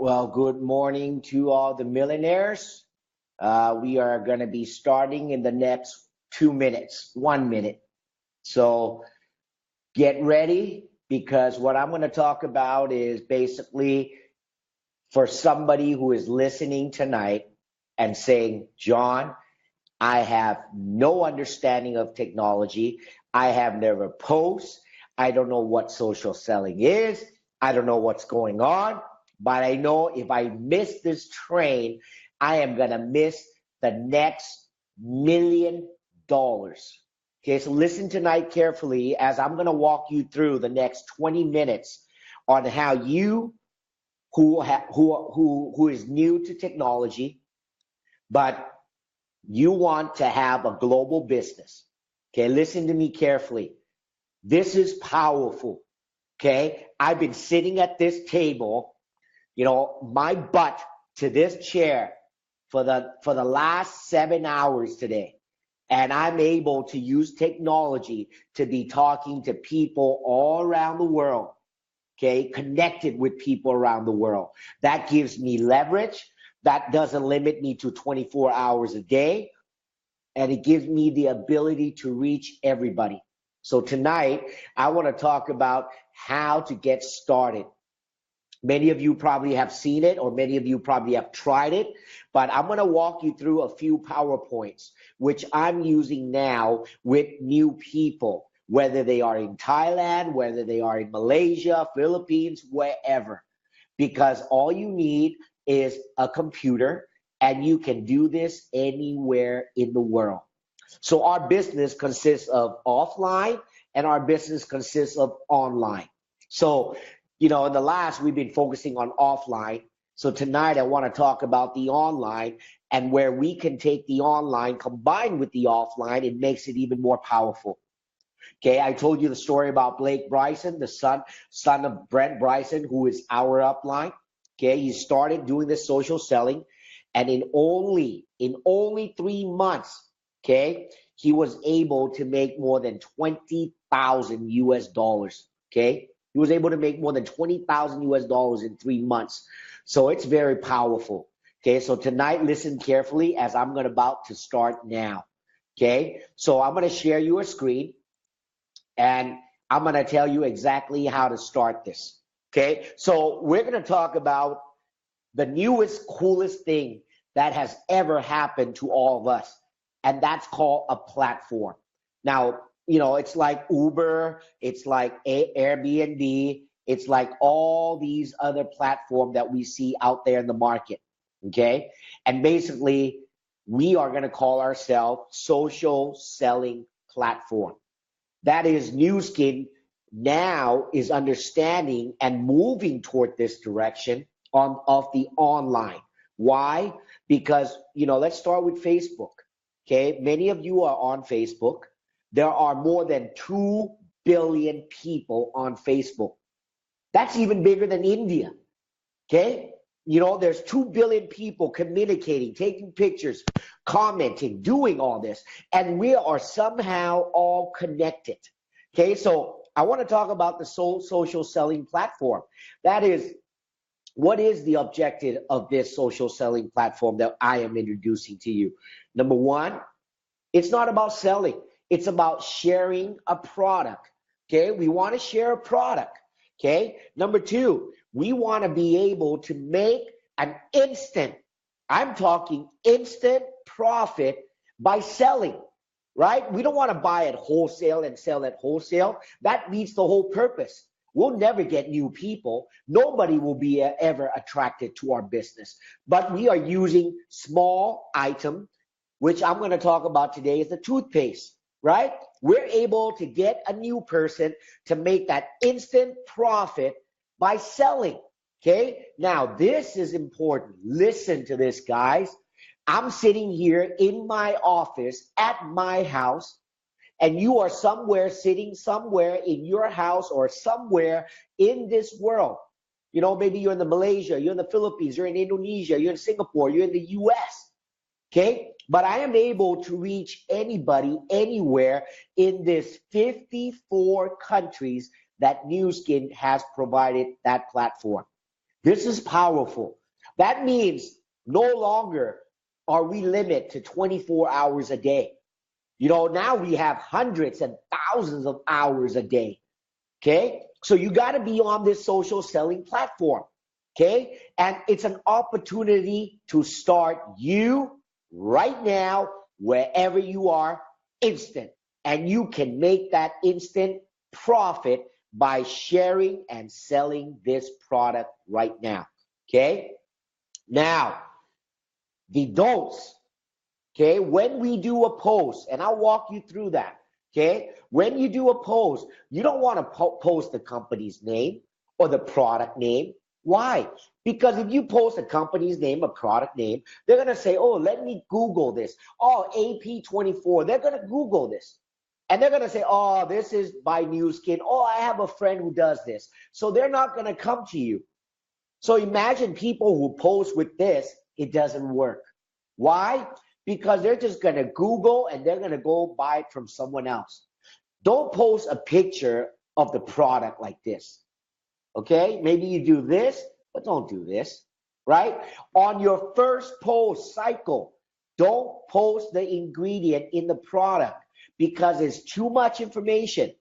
Well, good morning to all the millionaires. We are going to be starting in the next 2 minutes, 1 minute. So get ready because what I'm going to talk about is basically for somebody who is listening tonight and saying, John, I have no understanding of technology. I have never posted. I don't know what social selling is. I don't know what's going on. But I know if I miss this train, I am going to miss the next $1 million. Okay, so listen tonight carefully as I'm going to walk you through the next 20 minutes on how you who is new to technology, but you want to have a global business. Okay, listen to me carefully. This is powerful. Okay, I've been sitting at this table, my butt to this chair for the last 7 hours today. And I'm able to use technology to be talking to people all around the world. Okay, connected with people around the world. That gives me leverage. That doesn't limit me to 24 hours a day. And it gives me the ability to reach everybody. So tonight, I want to talk about how to get started. Many of you probably have seen it, or many of you probably have tried it, but I'm going to walk you through a few PowerPoints, which I'm using now with new people, whether they are in Thailand, whether they are in Malaysia, Philippines, wherever, because all you need is a computer and you can do this anywhere in the world. So our business consists of offline and our business consists of online. So, in the last, we've been focusing on offline. So tonight I want to talk about the online and where we can take the online combined with the offline. It makes it even more powerful. Okay, I told you the story about Blake Bryson, the son of Brent Bryson, who is our upline. Okay, he started doing this social selling, and in only 3 months, okay, he was able to make more than 20,000 US dollars. Okay, he was able to make more than 20,000 US dollars in 3 months. So it's very powerful. Okay, so tonight, listen carefully as I'm about to start now. Okay, so I'm going to share your screen and I'm going to tell you exactly how to start this. Okay, so we're going to talk about the newest, coolest thing that has ever happened to all of us, and that's called a platform. Now, it's like Uber, it's like Airbnb, it's like all these other platforms that we see out there in the market, okay? And basically, we are going to call ourselves social selling platform. That is, Nu Skin now is understanding and moving toward this direction of the online. Why? Because, let's start with Facebook. Okay, many of you are on Facebook. There are more than 2 billion people on Facebook. That's even bigger than India. Okay, there's 2 billion people communicating, taking pictures, commenting, doing all this, and we are somehow all connected. Okay, so I want to talk about the social selling platform. That is, what is the objective of this social selling platform that I am introducing to you? Number one, it's not about selling. It's about sharing a product. Okay, we want to share a product. Okay, number two, we want to be able to make an instant, I'm talking instant profit by selling, right? We don't want to buy at wholesale and sell at wholesale. That beats the whole purpose. We'll never get new people. Nobody will be ever attracted to our business. But we are using small item, which I'm going to talk about today, is the toothpaste, right? We're able to get a new person to make that instant profit by selling, okay? Now, this is important. Listen to this, guys. I'm sitting here in my office at my house, and you are sitting somewhere in your house or somewhere in this world. Maybe you're in the Malaysia, you're in the Philippines, you're in Indonesia, you're in Singapore, you're in the US. Okay? But I am able to reach anybody, anywhere in this 54 countries that Nu Skin has provided that platform. This is powerful. That means no longer are we limited to 24 hours a day. Now we have hundreds and thousands of hours a day. Okay? So you got to be on this social selling platform. Okay? And it's an opportunity to start you right now, wherever you are, instant. And you can make that instant profit by sharing and selling this product right now. Okay? Now, the don'ts. Okay? When we do a post, and I'll walk you through that. Okay? When you do a post, you don't want to post the company's name or the product name. Why? Because if you post a company's name, a product name, they're going to say, oh, let me Google this. Oh, AP24. They're going to Google this. And they're going to say, oh, this is by New Skin. Oh, I have a friend who does this. So they're not going to come to you. So imagine people who post with this, it doesn't work. Why? Because they're just going to Google and they're going to go buy it from someone else. Don't post a picture of the product like this. Okay? Maybe you do this, but don't do this, right? On your first post cycle, don't post the ingredient in the product because it's too much information.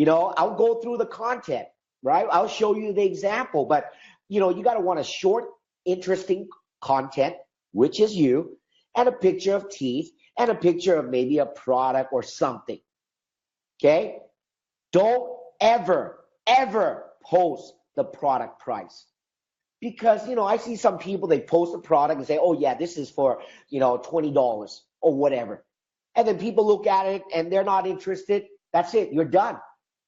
I'll go through the content, right? I'll show you the example, but you got to want a short, interesting content, which is you, and a picture of teeth, and a picture of maybe a product or something. Okay? Don't ever post the product price. Because, I see some people, they post a product and say, oh yeah, this is for, $20 or whatever. And then people look at it and they're not interested. That's it. You're done.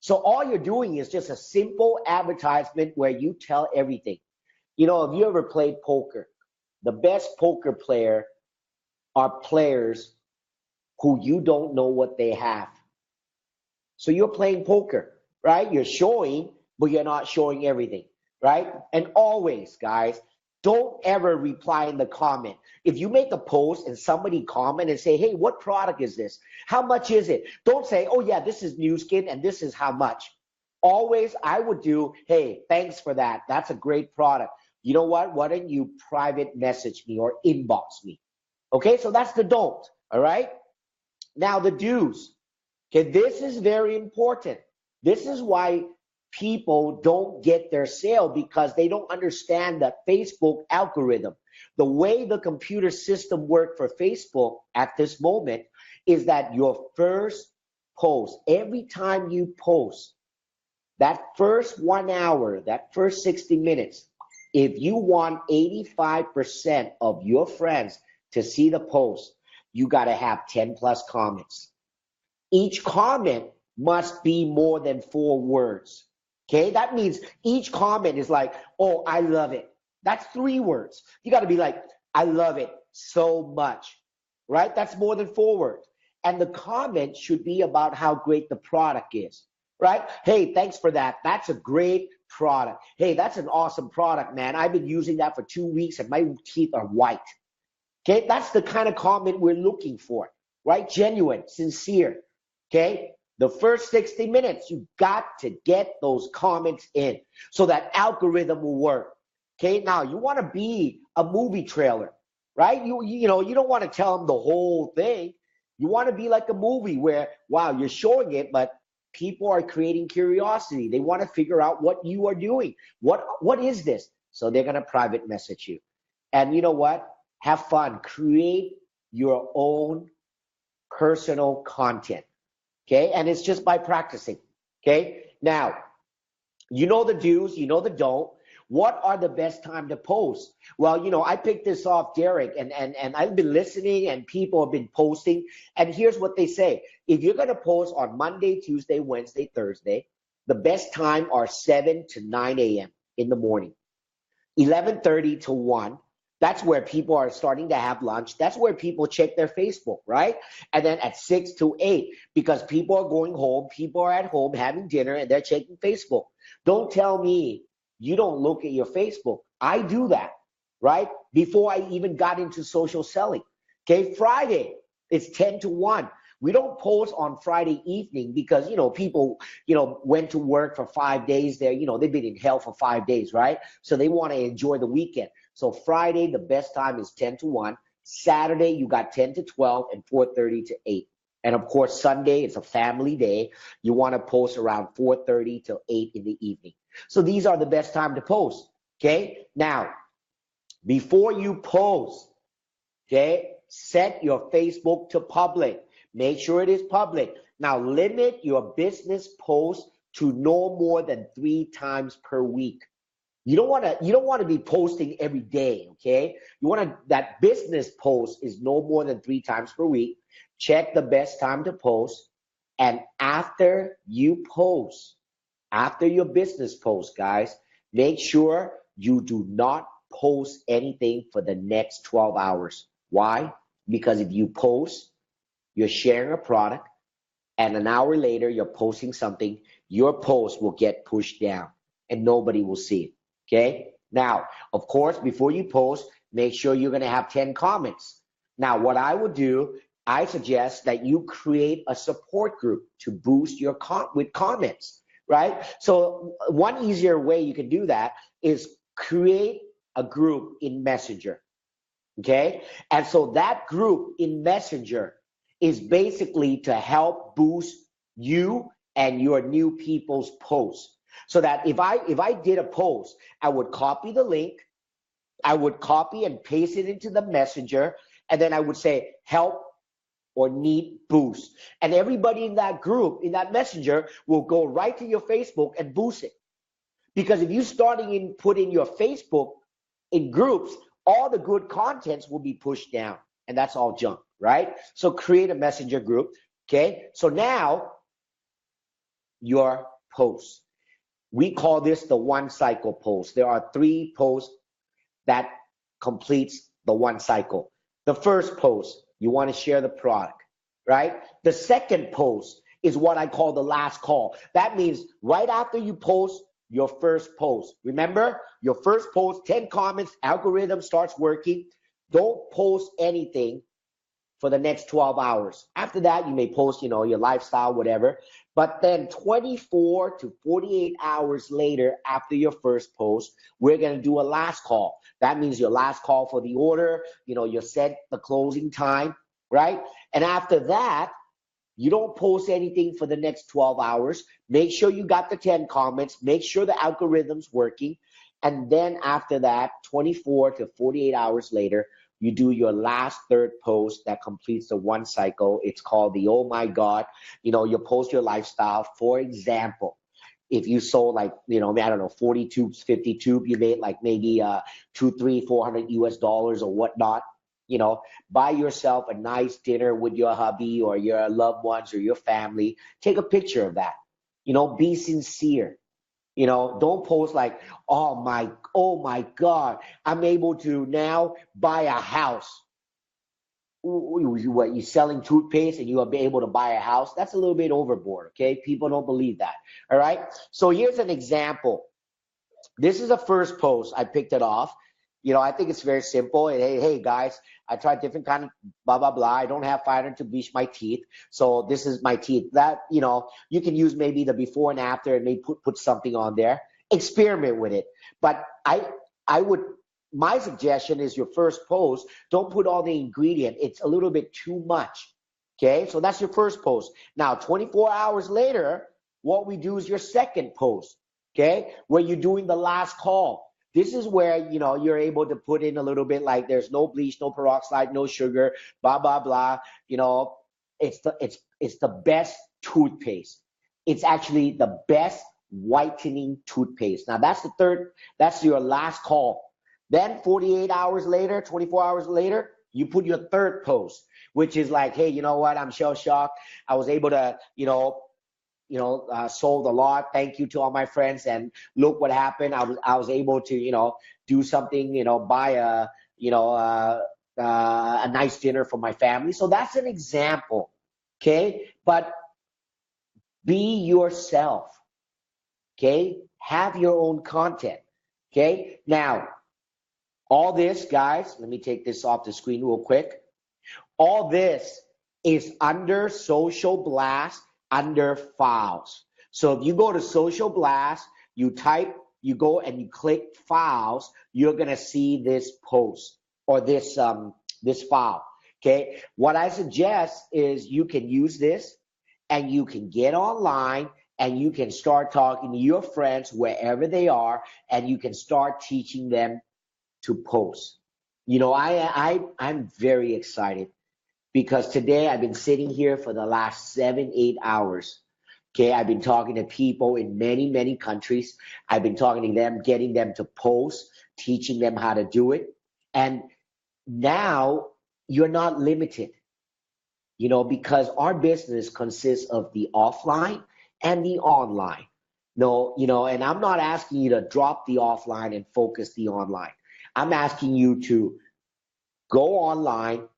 So all you're doing is just a simple advertisement where you tell everything. If you ever played poker, the best poker player are players who you don't know what they have. So you're playing poker, right? You're showing, but you're not showing everything, right? And always, guys, don't ever reply in the comment. If you make a post and somebody comment and say, hey, what product is this? How much is it? Don't say, oh yeah, this is New Skin and this is how much. Always, I would do, hey, thanks for that. That's a great product. You know what? Why don't you private message me or inbox me? Okay, so that's the don't, all right? Now the do's. Okay, this is very important. This is why people don't get their sale, because they don't understand the Facebook algorithm. The way the computer system works for Facebook at this moment is that your first post, every time you post, that first 1 hour, that first 60 minutes, if you want 85% of your friends to see the post, you got to have 10 plus comments. Each comment must be more than 4 words. Okay, that means each comment is like, oh, I love it. That's 3 words. You got to be like, I love it so much, right? That's more than 4 words. And the comment should be about how great the product is, right? Hey, thanks for that. That's a great product. Hey, that's an awesome product, man. I've been using that for 2 weeks and my teeth are white. Okay, that's the kind of comment we're looking for, right? Genuine, sincere. Okay, the first 60 minutes, you got to get those comments in so that algorithm will work. Okay, now you want to be a movie trailer, right? You don't want to tell them the whole thing. You want to be like a movie where, wow, you're showing it, but people are creating curiosity. They want to figure out what you are doing. What is this? So they're going to private message you. And you know what? Have fun. Create your own personal content. Okay, and it's just by practicing. Okay, now, you know the do's, you know the don't. What are the best time to post? Well, I picked this off Derek, and I've been listening, and people have been posting. And here's what they say. If you're going to post on Monday, Tuesday, Wednesday, Thursday, the best time are 7 to 9 a.m. in the morning. 11:30 to 1. That's where people are starting to have lunch. That's where people check their Facebook, right? And then at 6 to 8, because people are going home, people are at home having dinner, and they're checking Facebook. Don't tell me you don't look at your Facebook. I do that, right? Before I even got into social selling. Okay, Friday, it's 10 to 1. We don't post on Friday evening because, people, went to work for 5 days there. They've been in hell for 5 days, right? So they want to enjoy the weekend. So Friday, the best time is 10 to 1. Saturday, you got 10 to 12 and 4:30 to 8. And of course, Sunday, it's a family day. You want to post around 4:30 till 8 in the evening. So these are the best time to post. Okay. Now, before you post, okay, set your Facebook to public. Make sure it is public. Now, limit your business posts to no more than 3 times per week. You don't want to be posting every day, okay? That business post is no more than 3 times per week. Check the best time to post. And after you post, after your business post, guys, make sure you do not post anything for the next 12 hours. Why? Because if you post, you're sharing a product, and an hour later you're posting something, your post will get pushed down and nobody will see it. Okay? Now, of course, before you post, make sure you're going to have 10 comments. Now, what I would do, I suggest that you create a support group to boost your with comments, right? So one easier way you can do that is create a group in Messenger. Okay? And so that group in Messenger is basically to help boost you and your new people's posts. So that if I did a post, I would copy the link, I would copy and paste it into the Messenger, and then I would say help or need boost. And everybody in that group, in that Messenger, will go right to your Facebook and boost it. Because if you put in your Facebook in groups, all the good contents will be pushed down, and that's all junk, right? So create a Messenger group, okay? So now your posts. We call this the one cycle post. There are 3 posts that completes the one cycle. The first post, you want to share the product, right? The second post is what I call the last call. That means right after you post your first post. Remember, your first post, 10 comments, algorithm starts working. Don't post anything for the next 12 hours. After that, you may post, your lifestyle, whatever. But then 24 to 48 hours later, after your first post, we're going to do a last call. That means your last call for the order, you set the closing time, right? And after that, you don't post anything for the next 12 hours. Make sure you got the 10 comments. Make sure the algorithm's working. And then after that, 24 to 48 hours later, you do your last third post that completes the one cycle. It's called the oh my God. You post your lifestyle. For example, if you sold like, I don't know, 40 tubes, 50 tubes, you made like maybe $200, $300, $400 or whatnot. Buy yourself a nice dinner with your hubby or your loved ones or your family. Take a picture of that. Be sincere. Don't post like, oh my God, I'm able to now buy a house. What, you selling toothpaste and you will be able to buy a house? That's a little bit overboard, okay? People don't believe that, all right? So here's an example. This is the first post. I picked it off. I think it's very simple. And hey guys, I tried different kind of blah, blah, blah. I don't have fiber to bleach my teeth. So this is my teeth. That, you can use maybe the before and after and maybe put something on there. Experiment with it. But my suggestion is your first post, don't put all the ingredient. It's a little bit too much. Okay, so that's your first post. Now, 24 hours later, what we do is your second post, okay, where you're doing the last call. This is where, you're able to put in a little bit like there's no bleach, no peroxide, no sugar, blah, blah, blah. It's the best toothpaste. It's actually the best whitening toothpaste. Now, that's your last call. Then 48 hours later, 24 hours later, you put your third post, which is like, hey, you know what? I'm shell shocked. I was able to, sold a lot. Thank you to all my friends. And look what happened. I was able to, do something, buy a nice dinner for my family. So that's an example. Okay. But be yourself. Okay. Have your own content. Okay. Now, all this, guys, let me take this off the screen real quick. All this is under Social Blast, under Files. So if you go to Social Blast, you go and you click Files, you're gonna see this post or this file. Okay. What I suggest is you can use this and you can get online and you can start talking to your friends wherever they are, and you can start teaching them to post. You know, I'm very excited because today I've been sitting here for the last 7, 8 hours. Okay, I've been talking to people in many, many countries. I've been talking to them, getting them to post, teaching them how to do it. And now you're not limited, you know, because our business consists of the offline and the online. No, you know, and I'm not asking you to drop the offline and focus the online. I'm asking you to go online,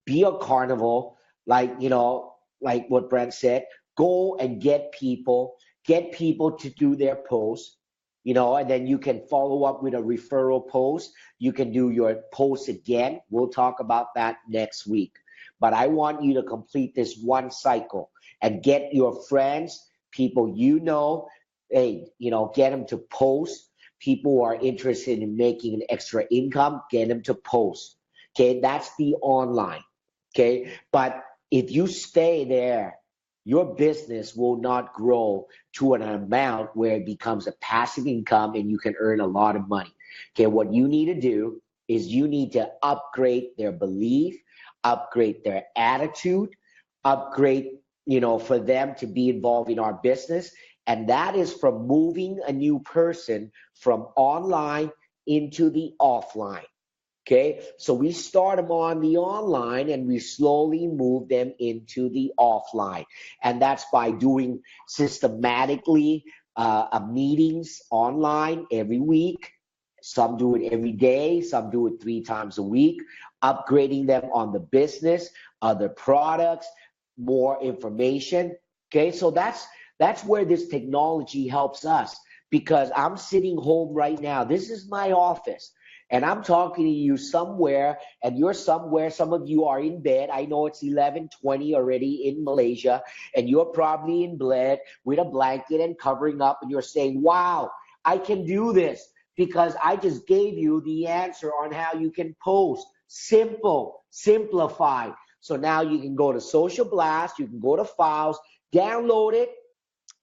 be a carnival, like, you know, like what Brent said, go and get people to do their posts, you know, and then you can follow up with a referral post. You can do your post again. We'll talk about that next week. But I want you to complete this one cycle and get your friends, people you know, hey, you know, get them to post. People who are interested in making an extra income, get them to post. Okay, that's the online. Okay, but if you stay there, your business will not grow to an amount where it becomes a passive income and you can earn a lot of money. Okay, what you need to do is you need to upgrade their belief, upgrade their attitude, upgrade, you know, for them to be involved in our business. And that is from moving a new person from online into the offline. Okay, so we start them on the online and we slowly move them into the offline. And that's by doing systematically meetings online every week. Some do it every day, some do it 3 times a week, upgrading them on the business, other products, more information. Okay, so that's where this technology helps us, because I'm sitting home right now. This is my office. And I'm talking to you somewhere, and you're somewhere. Some of you are in bed. I know it's 11:20 already in Malaysia, and you're probably in bed with a blanket and covering up, and you're saying, wow, I can do this because I just gave you the answer on how you can post. Simple, simplified. So now you can go to Social Blast, you can go to Files, download it,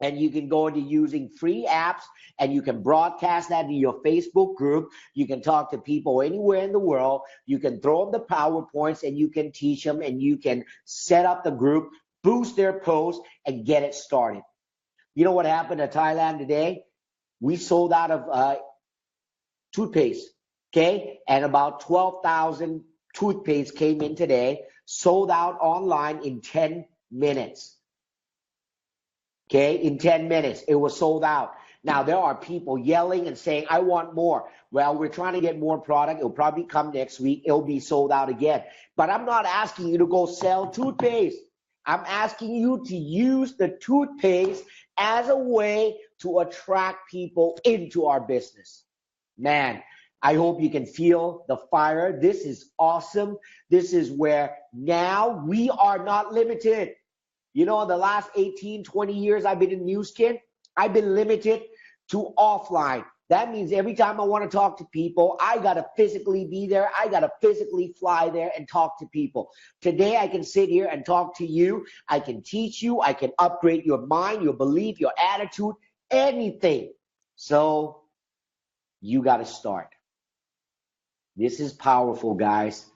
and you can go into using free apps, and you can broadcast that to your Facebook group. You can talk to people anywhere in the world. You can throw them the PowerPoints, and you can teach them, and you can set up the group, boost their posts, and get it started. You know what happened to Thailand today? We sold out of toothpaste, okay? And about 12,000 toothpaste came in today, sold out online in 10 minutes. Okay, in 10 minutes, it was sold out. Now, there are people yelling and saying, I want more. Well, we're trying to get more product. It'll probably come next week. It'll be sold out again. But I'm not asking you to go sell toothpaste. I'm asking you to use the toothpaste as a way to attract people into our business. Man, I hope you can feel the fire. This is awesome. This is where now we are not limited. You know, in the last 18, 20 years I've been in Nu Skin, I've been limited to offline. That means every time I want to talk to people, I got to physically be there. I got to physically fly there and talk to people. Today I can sit here and talk to you. I can teach you. I can upgrade your mind, your belief, your attitude, anything. So you got to start. This is powerful, guys.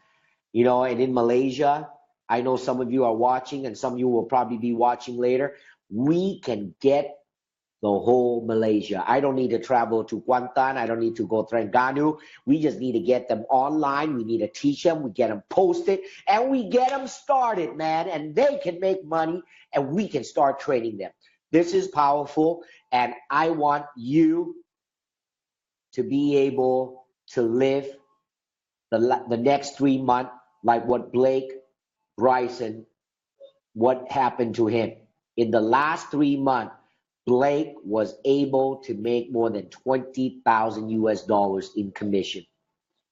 You know, and in Malaysia, I know some of you are watching, and some of you will probably be watching later. We can get the whole Malaysia. I don't need to travel to Kuantan. I don't need to go Terengganu. We just need to get them online. We need to teach them. We get them posted, and we get them started, man. And they can make money, and we can start training them. This is powerful, and I want you to be able to live the next 3 months like what Blake Bryson, what happened to him. In the last 3 months, Blake was able to make more than 20,000 US dollars in commission.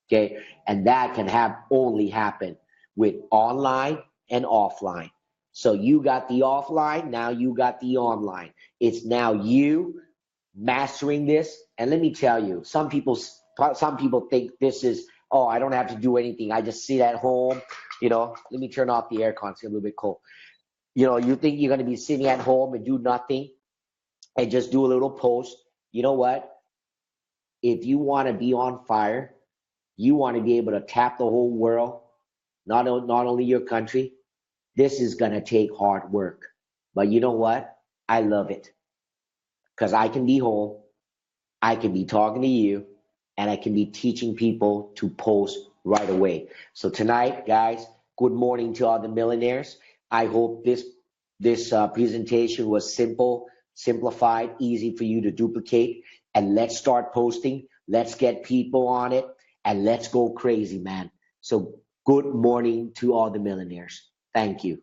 Okay, and that can have only happen with online and offline. So you got the offline, now you got the online. It's now you mastering this. And let me tell you, some people think this is, oh, I don't have to do anything. I just sit at home. Let me turn off the aircon. It's a little bit cold. You think you're going to be sitting at home and do nothing and just do a little post. You know what? If you want to be on fire, you want to be able to tap the whole world, not only your country. This is going to take hard work. But you know what? I love it because I can be home, I can be talking to you, and I can be teaching people to post right away. So tonight, guys, good morning to all the millionaires. I hope this presentation was simple, simplified, easy for you to duplicate. And let's start posting. Let's get people on it, and let's go crazy, man. So good morning to all the millionaires. Thank you.